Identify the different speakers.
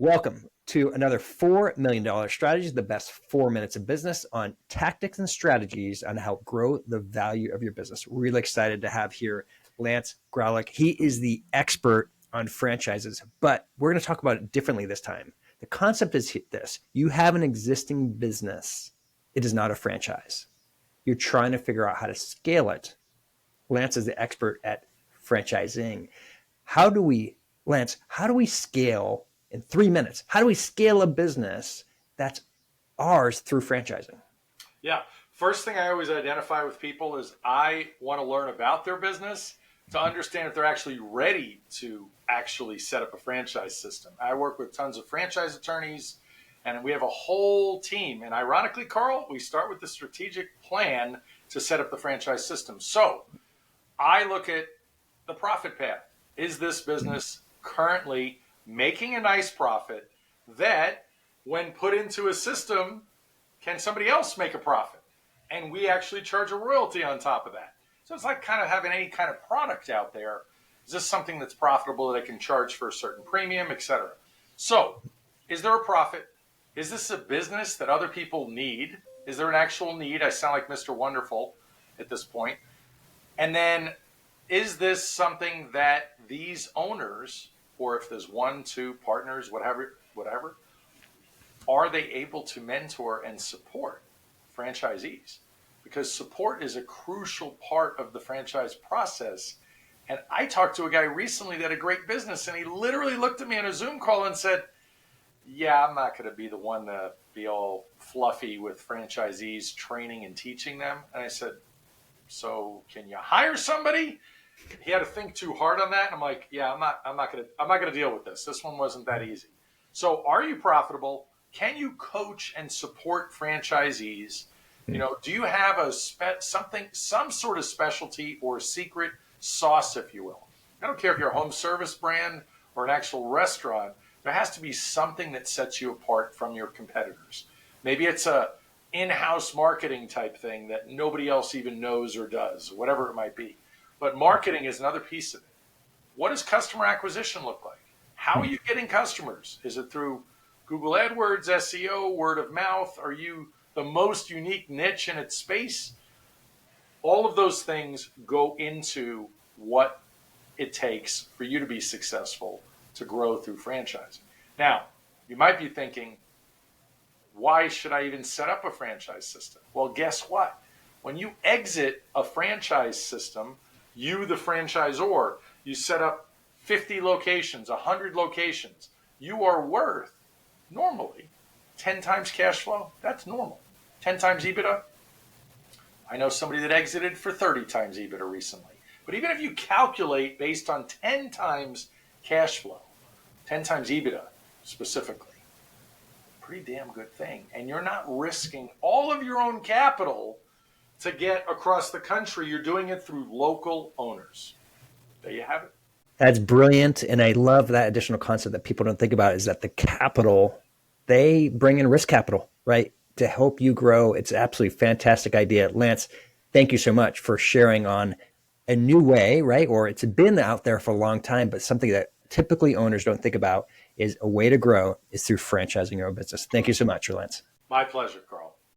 Speaker 1: Welcome to another $4 million Strategies, the best 4 minutes of business on tactics and strategies on how to grow the value of your business. Really excited to have here Lance Graulich. He is the expert on franchises, but we're going to talk about it differently this time. The concept is this: you have an existing business. It is not a franchise. You're trying to figure out how to scale it. Lance is the expert at franchising. Lance, how do we scale in 3 minutes? How do we scale a business that's ours through franchising?
Speaker 2: Yeah. First thing I always identify with people is I want to learn about their business to understand if they're actually ready to actually set up a franchise system. I work with tons of franchise attorneys, and we have a whole team. And ironically, Carl, we start with the strategic plan to set up the franchise system. So I look at the profit path. Is this business currently making a nice profit that, when put into a system, can somebody else make a profit? And we actually charge a royalty on top of that. So it's like kind of having any kind of product out there. Is this something that's profitable that I can charge for a certain premium, et cetera? So is there a profit? Is this a business that other people need? Is there an actual need? I sound like Mr. Wonderful at this point. And then, is this something that these owners, or if there's one, two partners, whatever, are they able to mentor and support franchisees? Because support is a crucial part of the franchise process. And I talked to a guy recently that had a great business, and he literally looked at me on a Zoom call and said, yeah, I'm not going to be the one to be all fluffy with franchisees, training and teaching them. And I said, so can you hire somebody? He had to think too hard on that. And I'm like, yeah, I'm not going to deal with this. This one wasn't that easy. So are you profitable? Can you coach and support franchisees? You know, do you have some sort of specialty or secret sauce, if you will? I don't care if you're a home service brand or an actual restaurant. There has to be something that sets you apart from your competitors. Maybe it's a in-house marketing type thing that nobody else even knows or does, whatever it might be. But marketing is another piece of it. What does customer acquisition look like? How are you getting customers? Is it through Google AdWords, SEO, word of mouth? Are you the most unique niche in its space? All of those things go into what it takes for you to be successful to grow through franchising. Now, you might be thinking, why should I even set up a franchise system? Well, guess what? When you exit a franchise system, you, the franchisor, you set up 50 locations, 100 locations. You are worth, normally, 10 times cash flow. That's normal. 10 times EBITDA. I know somebody that exited for 30 times EBITDA recently. But even if you calculate based on 10 times cash flow, 10 times EBITDA specifically, pretty damn good thing. And you're not risking all of your own capital to get across the country. You're doing it through local owners. There you have it.
Speaker 1: That's brilliant. And I love that additional concept that people don't think about, is that the capital, they bring in risk capital, right, to help you grow. It's an absolutely fantastic idea. Lance, thank you so much for sharing on a new way, right? Or it's been out there for a long time, but something that typically owners don't think about is a way to grow is through franchising your own business. Thank you so much, Lance.
Speaker 2: My pleasure, Carl.